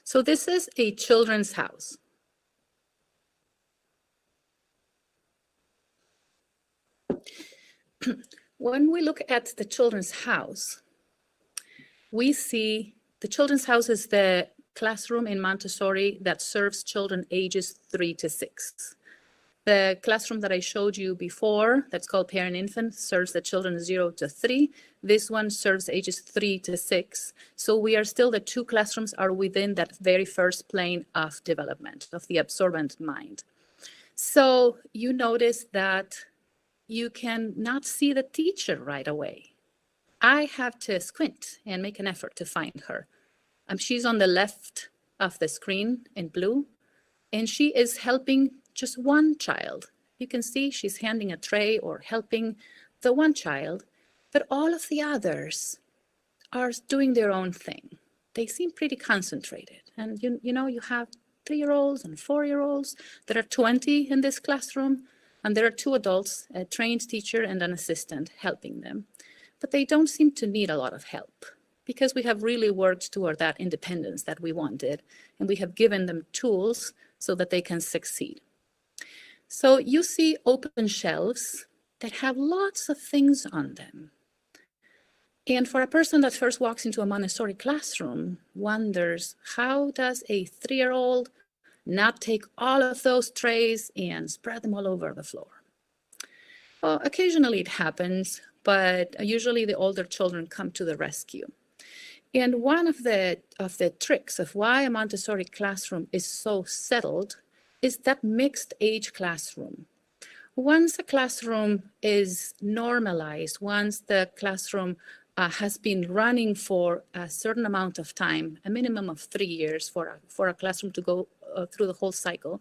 So this is a children's house. When we look at the children's house, we see the children's house is the classroom in Montessori that serves children ages 3 to 6. The classroom that I showed you before, that's called parent infant, serves the children 0 to 3. This one serves ages 3 to 6. So we are still, the two classrooms are within that very first plane of development, of the absorbent mind. So you notice that you can not see the teacher right away. I have to squint and make an effort to find her. She's on the left of the screen in blue, and she is helping just one child. You can see she's handing a tray or helping the one child, but all of the others are doing their own thing. They seem pretty concentrated. And you know, you have 3-year-olds and 4-year-olds. There are 20 in this classroom, and there are 2 adults, a trained teacher and an assistant helping them. But they don't seem to need a lot of help because we have really worked toward that independence that we wanted, and we have given them tools so that they can succeed. So you see open shelves that have lots of things on them. And for a person that first walks into a Montessori classroom, wonders, how does a 3-year-old not take all of those trays and spread them all over the floor? Well, occasionally it happens, but usually the older children come to the rescue. And one of the tricks of why a Montessori classroom is so settled is that mixed age classroom. Once a classroom is normalized, once the classroom has been running for a certain amount of time, a minimum of 3 years for a classroom to go through the whole cycle,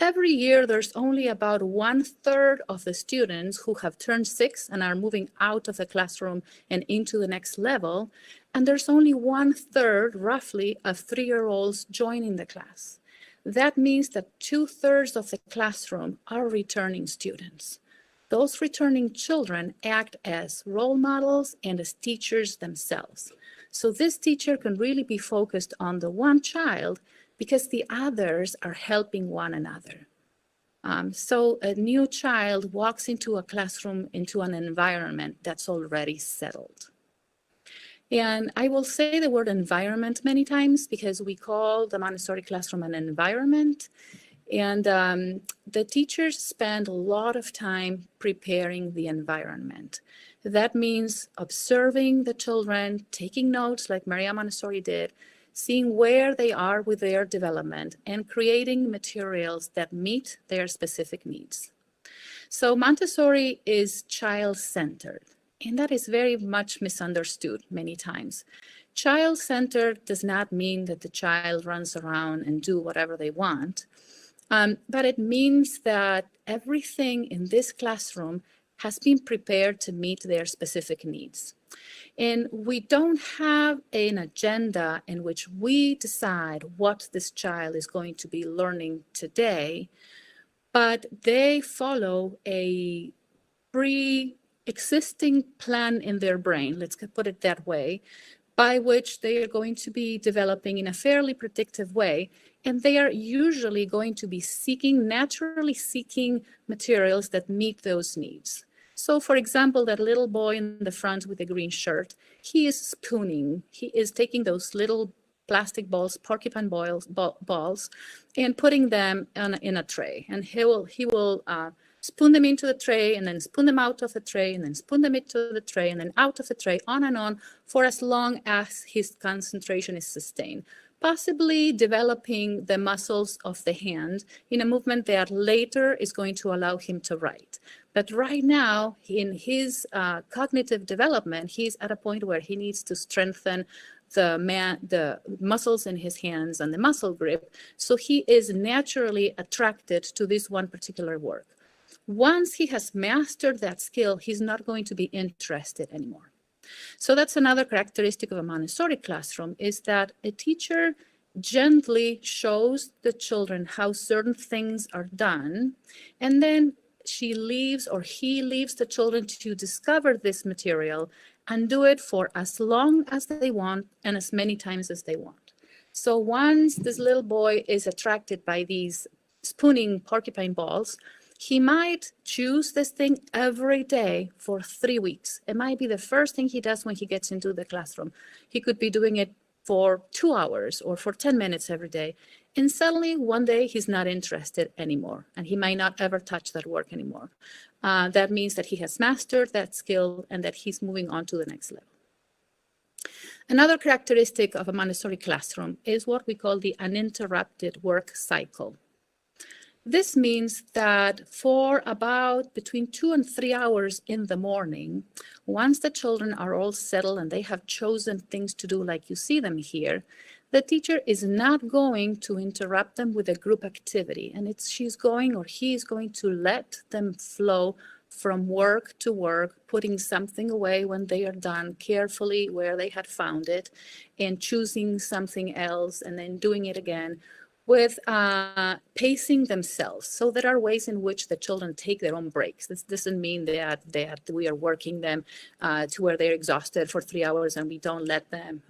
every year there's only about 1/3 of the students who have turned 6 and are moving out of the classroom and into the next level. And there's only 1/3, roughly, of 3-year-olds joining the class. That means that 2/3 of the classroom are returning students. Those returning children act as role models and as teachers themselves. So this teacher can really be focused on the one child because the others are helping one another. So a new child walks into a classroom, into an environment that's already settled. And I will say the word environment many times because we call the Montessori classroom an environment. And the teachers spend a lot of time preparing the environment. That means observing the children, taking notes like Maria Montessori did, seeing where they are with their development, and creating materials that meet their specific needs. So Montessori is child-centered. And that is very much misunderstood many times. Child-centered does not mean that the child runs around and do whatever they want, but it means that everything in this classroom has been prepared to meet their specific needs. And we don't have an agenda in which we decide what this child is going to be learning today, but they follow a pre-existing plan in their brain, let's put it that way, by which they are going to be developing in a fairly predictive way. And they are usually going to be naturally seeking materials that meet those needs. So for example, that little boy in the front with the green shirt, he is spooning. He is taking those little plastic balls, porcupine balls, and putting them in a tray. And he will spoon them into the tray, and then spoon them out of the tray, and then spoon them into the tray, and then out of the tray, on and on, for as long as his concentration is sustained, possibly developing the muscles of the hand in a movement that later is going to allow him to write. But right now, in his cognitive development, he's at a point where he needs to strengthen the muscles in his hands and the muscle grip, so he is naturally attracted to this one particular work. Once he has mastered that skill, he's not going to be interested anymore. So that's another characteristic of a Montessori classroom, is that a teacher gently shows the children how certain things are done, and then she leaves or he leaves the children to discover this material and do it for as long as they want and as many times as they want. So once this little boy is attracted by these spooning porcupine balls, he might choose this thing every day for 3 weeks. It might be the first thing he does when he gets into the classroom. He could be doing it for 2 hours or for 10 minutes every day. And suddenly one day he's not interested anymore, and he might not ever touch that work anymore. That means that he has mastered that skill and that he's moving on to the next level. Another characteristic of a Montessori classroom is what we call the uninterrupted work cycle. This means that for about between 2 and 3 hours in the morning, once the children are all settled and they have chosen things to do like you see them here, the teacher is not going to interrupt them with a group activity. And she's going, or he is going to let them flow from work to work, putting something away when they are done carefully where they had found it, and choosing something else and then doing it again, with pacing themselves. So there are ways in which the children take their own breaks. This doesn't mean that we are working them to where they're exhausted for 3 hours and we don't let them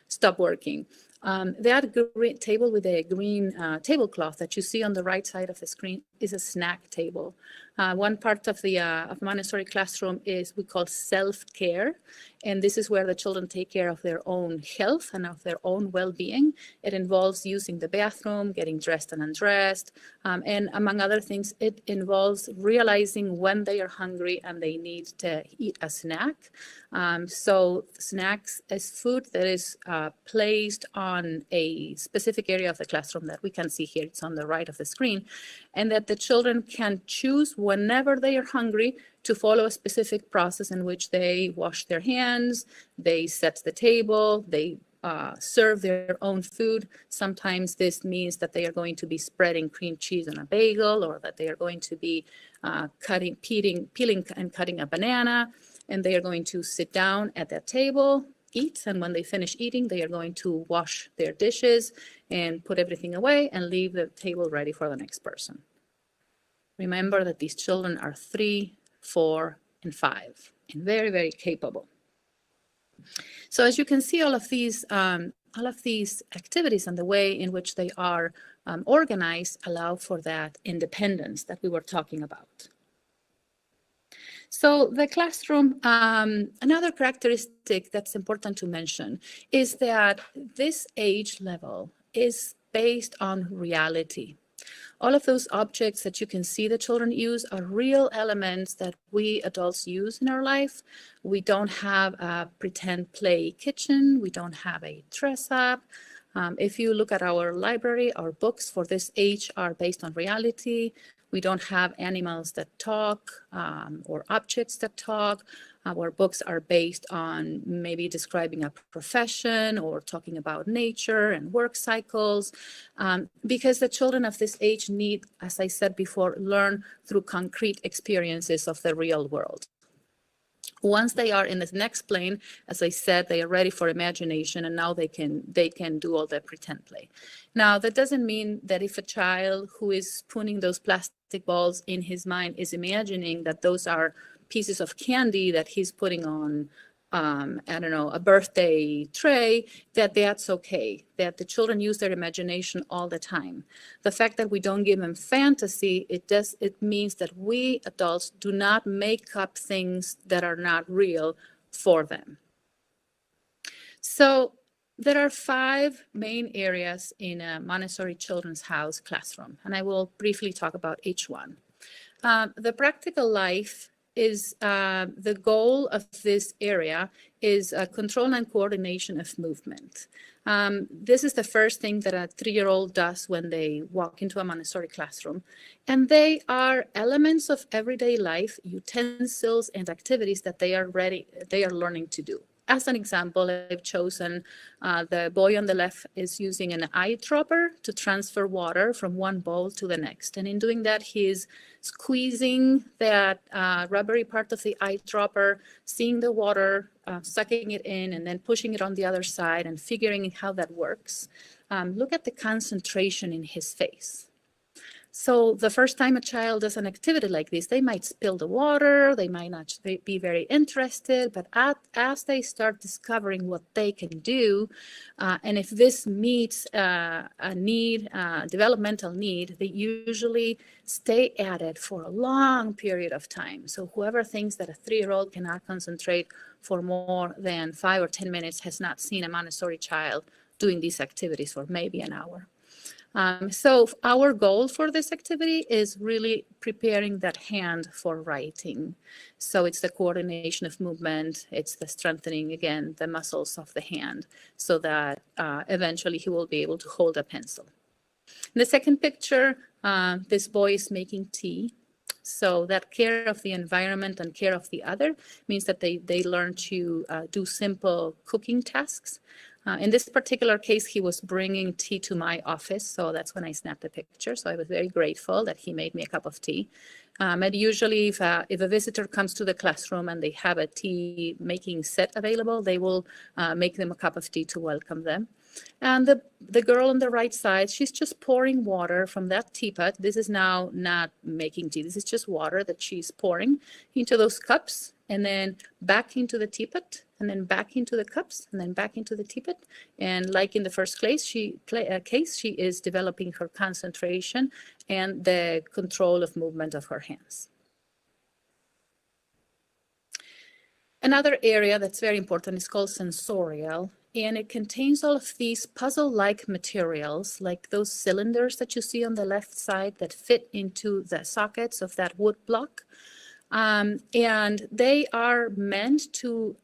stop working. That green table with a green tablecloth that you see on the right side of the screen is a snack table. One part of the Montessori classroom is we call self-care, and this is where the children take care of their own health and of their own well-being. It involves using the bathroom, getting dressed and undressed, and among other things, it involves realizing when they are hungry and they need to eat a snack. So snacks is food that is placed on a specific area of the classroom that we can see here. It's on the right of the screen, and that the children can choose whenever they are hungry to follow a specific process in which they wash their hands, they set the table, they serve their own food. Sometimes this means that they are going to be spreading cream cheese on a bagel, or that they are going to be peeling and cutting a banana, and they are going to sit down at that table, eat, and when they finish eating, they are going to wash their dishes and put everything away and leave the table ready for the next person. Remember that these children are 3, 4, and 5, and very, very capable. So as you can see, all of these activities and the way in which they are organized allow for that independence that we were talking about. So the classroom, another characteristic that's important to mention is that this age level is based on reality. All of those objects that you can see the children use are real elements that we adults use in our life. We don't have a pretend play kitchen. We don't have a dress up. If you look at our library, our books for this age are based on reality. We don't have animals that talk or objects that talk. Our books are based on maybe describing a profession or talking about nature and work cycles, because the children of this age need, as I said before, learn through concrete experiences of the real world. Once they are in the next plane, as I said, they are ready for imagination, and now they can do all the pretend play. Now, that doesn't mean that if a child who is spooning those plastic balls in his mind is imagining that those are pieces of candy that he's putting on, I don't know, a birthday tray, that's okay, that the children use their imagination all the time. The fact that we don't give them fantasy, it means that we adults do not make up things that are not real for them. So there are 5 main areas in a Montessori Children's House classroom, and I will briefly talk about each one. The practical life is the goal of this area is control and coordination of movement. This is the first thing that a 3-year-old does when they walk into a Montessori classroom. And they are elements of everyday life, utensils and activities that they are learning to do. As an example, I've chosen the boy on the left is using an eyedropper to transfer water from one bowl to the next. And in doing that, he's squeezing that rubbery part of the eyedropper, seeing the water, sucking it in, and then pushing it on the other side and figuring how that works. Look at the concentration in his face. So the first time a child does an activity like this, they might spill the water, they might not be very interested, but as they start discovering what they can do, and if this meets a need, developmental need, they usually stay at it for a long period of time. So whoever thinks that a 3-year-old cannot concentrate for more than 5 or 10 minutes has not seen a Montessori child doing these activities for maybe an hour. So our goal for this activity is really preparing that hand for writing. So it's the coordination of movement, it's the strengthening, again, the muscles of the hand, so that eventually he will be able to hold a pencil. In the second picture, this boy is making tea. So that care of the environment and care of the other means that they learn to do simple cooking tasks. In this particular case, he was bringing tea to my office, so that's when I snapped the picture. So I was very grateful that he made me a cup of tea. And usually if a visitor comes to the classroom and they have a tea making set available, they will make them a cup of tea to welcome them. And the girl on the right side, she's just pouring water from that teapot. This is now not making tea. This is just water that she's pouring into those cups, and then back into the teapot, and then back into the cups, and then back into the teapot. And like in the first case, she is developing her concentration and the control of movement of her hands. Another area that's very important is called sensorial, and it contains all of these puzzle-like materials, like those cylinders that you see on the left side that fit into the sockets of that wood block. And they are meant to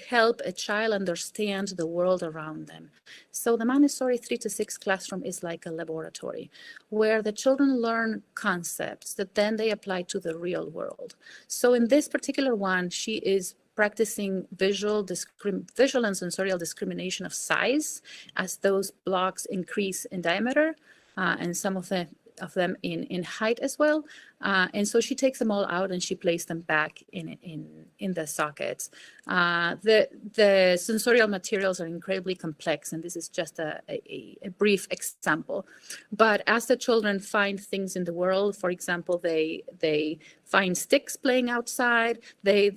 help a child understand the world around them. So the Montessori 3 to 6 classroom is like a laboratory where the children learn concepts that then they apply to the real world. So in this particular one, she is practicing visual and sensorial discrimination of size as those blocks increase in diameter, and some of them in height as well. And so she takes them all out and she places them back in the sockets. The sensorial materials are incredibly complex, and this is just a brief example. But as the children find things in the world, for example, they find sticks playing outside, they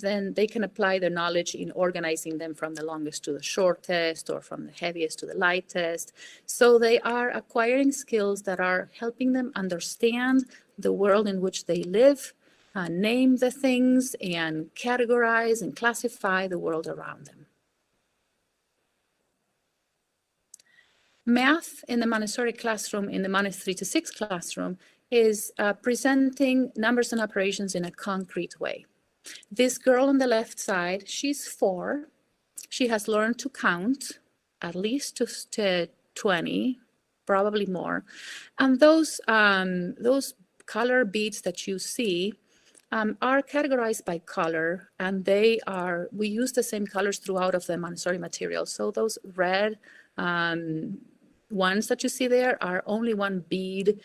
can apply their knowledge in organizing them from the longest to the shortest, or from the heaviest to the lightest. So they are acquiring skills that are helping them understand the world in which they live, name the things, and categorize and classify the world around them. Math in the Montessori classroom, in the Montessori 3 to 6 classroom, is presenting numbers and operations in a concrete way. This girl on the left side, she's 4. She has learned to count at least to 20, probably more. And those color beads that you see are categorized by color, and we use the same colors throughout of the Montessori material. So those red ones that you see there are only one bead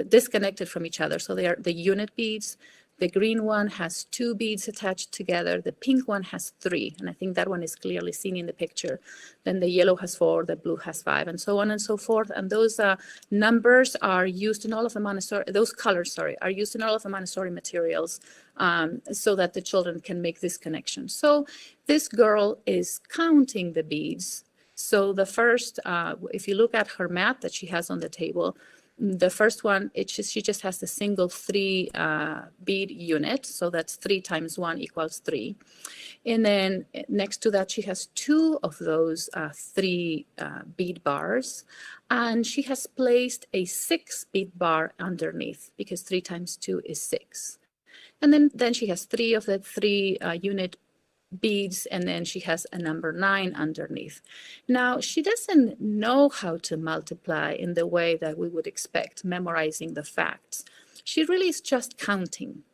disconnected from each other. So they are the unit beads. The green one has 2 beads attached together. The pink one has 3, and I think that one is clearly seen in the picture. Then the yellow has 4, the blue has 5, and so on and so forth. And those numbers are used in all of the Montessori, those colors, are used in all of the Montessori materials, so that the children can make this connection. So this girl is counting the beads. So the first, if you look at her mat that she has on the table, the first one, she just has a single 3 bead unit. So that's 3 times 1 equals 3. And then next to that, she has 2 of those 3 bead bars. And she has placed a 6 bead bar underneath, because 3 times 2 is 6. And then she has 3 of the 3 unit beads, and then she has a number 9 underneath. Now, she doesn't know how to multiply in the way that we would expect, memorizing the facts. She really is just counting.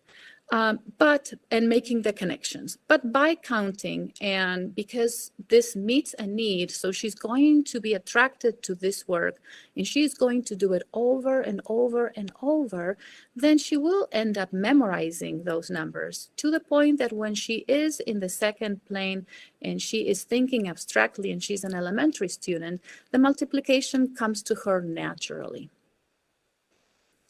And making the connections. But by counting, and because this meets a need, so she's going to be attracted to this work, and she's going to do it over and over and over, then she will end up memorizing those numbers, to the point that when she is in the second plane and she is thinking abstractly and she's an elementary student, the multiplication comes to her naturally.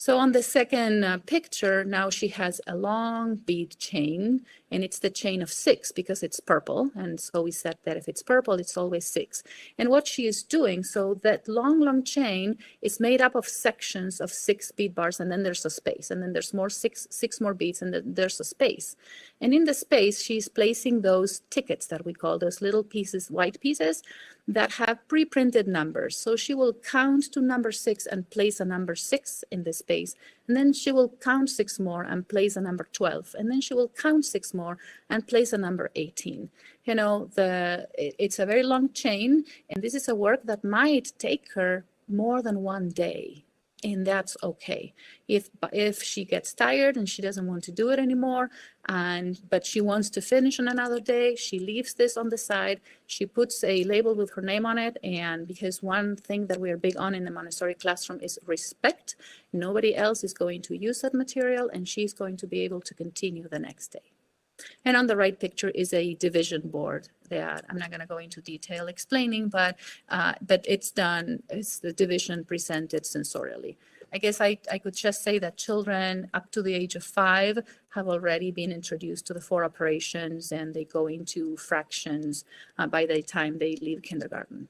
So on the second picture, now she has a long bead chain, and it's the chain of 6 because it's purple. And so we said that if it's purple, it's always 6. And what she is doing, so that long chain is made up of sections of 6 bead bars, and then there's a space, and then there's more six more beads, and then there's a space. And in the space, she's placing those tickets that we call those little pieces, white pieces, that have pre-printed numbers. So she will count to number 6 and place a number 6 in the space. And then she will count 6 more and place a number 12. And then she will count 6 more and place a number 18. You know, it's a very long chain. And this is a work that might take her more than one day. And that's okay. If she gets tired and she doesn't want to do it anymore, but she wants to finish on another day, she leaves this on the side. She puts a label with her name on it. And because one thing that we are big on in the Montessori classroom is respect, nobody else is going to use that material, and she's going to be able to continue the next day. And on the right picture is a division board that I'm not going to go into detail explaining, but it's done, it's the division presented sensorially. I guess I could just say that children up to the age of 5 have already been introduced to the 4 operations, and they go into fractions by the time they leave kindergarten.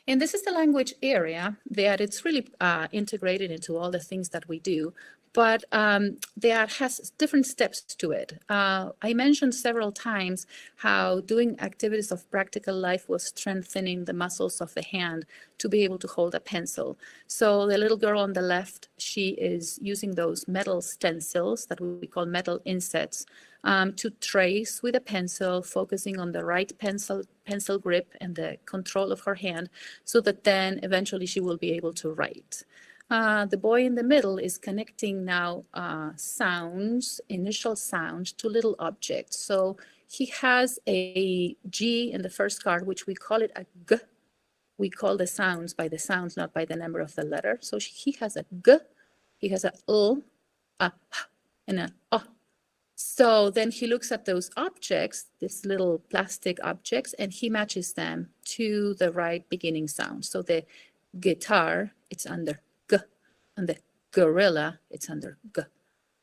And this is the language area that it's really integrated into all the things that we do. But that has different steps to it. I mentioned several times how doing activities of practical life was strengthening the muscles of the hand to be able to hold a pencil. So the little girl on the left, she is using those metal stencils that we call metal insets to trace with a pencil, focusing on the right pencil grip and the control of her hand, so that then eventually she will be able to write. The boy in the middle is connecting now sounds, initial sounds, to little objects. So he has a G in the first card, which we call it a G. We call the sounds by the sounds, not by the number of the letter. So he has a G, he has a L, a H, and a O. So then he looks at those objects, these little plastic objects, and he matches them to the right beginning sound. So the guitar, it's under G, and the gorilla, it's under G.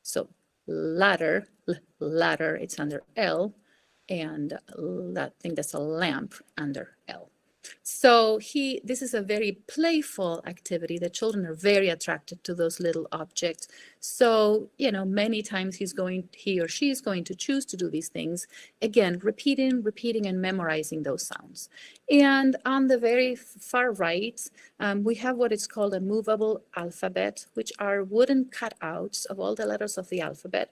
So ladder, it's under L, and I think that's a lamp under L. So this is a very playful activity. The children are very attracted to those little objects. So, you know, many times he or she is going to choose to do these things. Again, repeating and memorizing those sounds. And on the very far right, we have what is called a movable alphabet, which are wooden cutouts of all the letters of the alphabet.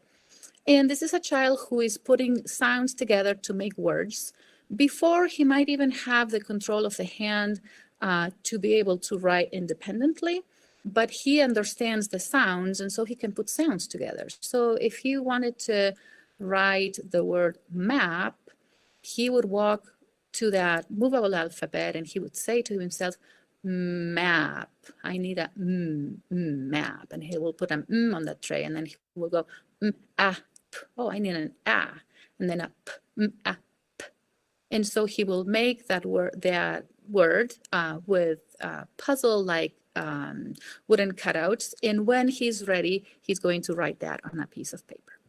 And this is a child who is putting sounds together to make words, before he might even have the control of the hand to be able to write independently, but he understands the sounds, and so he can put sounds together. So if he wanted to write the word map, he would walk to that movable alphabet and he would say to himself, map, I need a map. And he will put an on the tray, and then he will go, oh, I need an a, and then a p, and so he will make that word with puzzle-like wooden cutouts. And when he's ready, he's going to write that on a piece of paper.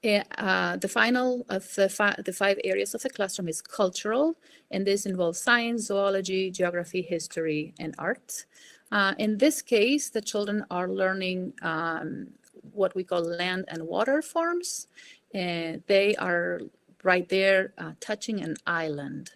The final of the 5 areas of the classroom is cultural, and this involves science, zoology, geography, history, and art. In this case, the children are learning what we call land and water forms. They are right there touching an island.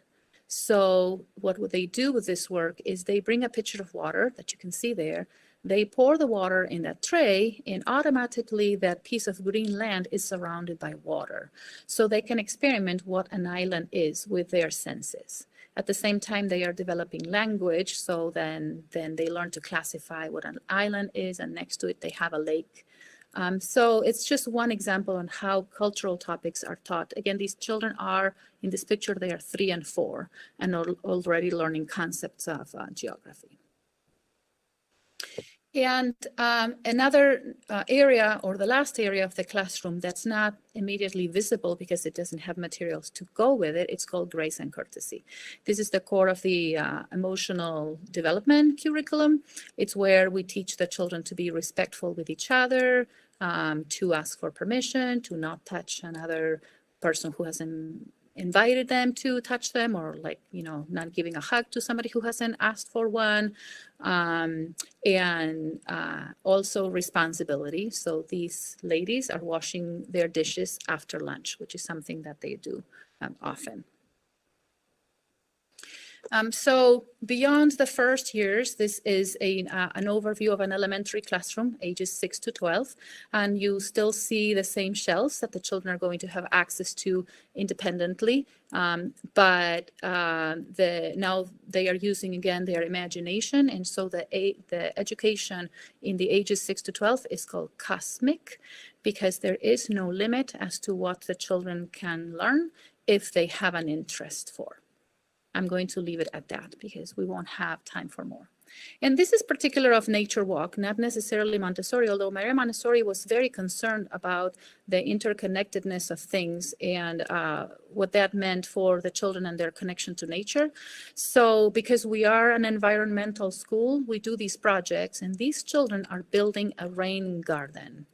So what would they do with this work is they bring a pitcher of water that you can see there. They pour the water in that tray, and automatically that piece of green land is surrounded by water. So they can experiment what an island is with their senses. At the same time, they are developing language. So then they learn to classify what an island is, and next to it, they have a lake. So it's just one example on how cultural topics are taught. Again, these children are, in this picture, they are 3 and 4 and are already learning concepts of geography. And another area, or the last area of the classroom that's not immediately visible because it doesn't have materials to go with it, it's called grace and courtesy. This is the core of the emotional development curriculum. It's where we teach the children to be respectful with each other, to ask for permission, to not touch another person who hasn't invited them to touch them, or like, you know, not giving a hug to somebody who hasn't asked for one, and also responsibility. So these ladies are washing their dishes after lunch, which is something that they do often. So beyond the first years, this is an overview of an elementary classroom, ages 6 to 12, and you still see the same shelves that the children are going to have access to independently, but now they are using again their imagination, and so the education in the ages 6 to 12 is called cosmic, because there is no limit as to what the children can learn if they have an interest for. I'm going to leave it at that because we won't have time for more. And this is particular of Nature Walk, not necessarily Montessori, although Maria Montessori was very concerned about the interconnectedness of things and what that meant for the children and their connection to nature. So because we are an environmental school, we do these projects, and these children are building a rain garden.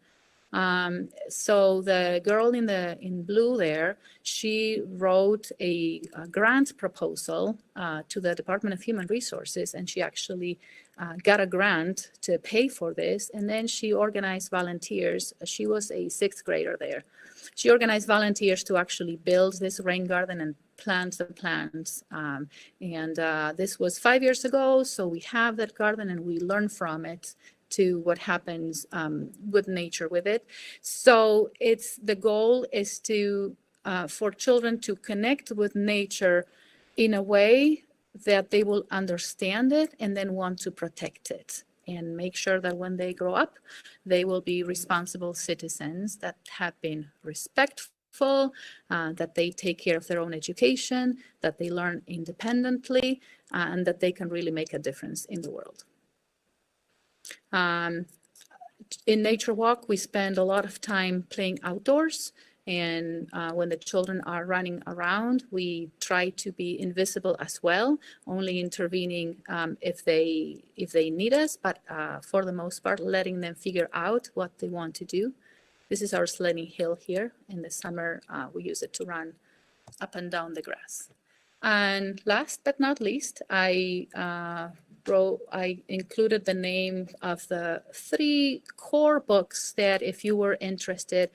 So the girl in blue there, she wrote a grant proposal to the Department of Human Resources, and she actually got a grant to pay for this. And then she organized volunteers. She was a 6th grader there. She organized volunteers to actually build this rain garden and plant the plants. This was 5 years ago. So we have that garden and we learn from it to what happens with nature with it. So the goal is to for children to connect with nature in a way that they will understand it and then want to protect it, and make sure that when they grow up, they will be responsible citizens that have been respectful, that they take care of their own education, that they learn independently, and that they can really make a difference in the world. In Nature Walk, we spend a lot of time playing outdoors, and when the children are running around, we try to be invisible as well, only intervening if they need us, but for the most part, letting them figure out what they want to do. This is our sledding hill here. In the summer, we use it to run up and down the grass. And last but not least, I included the name of the 3 core books that if you were interested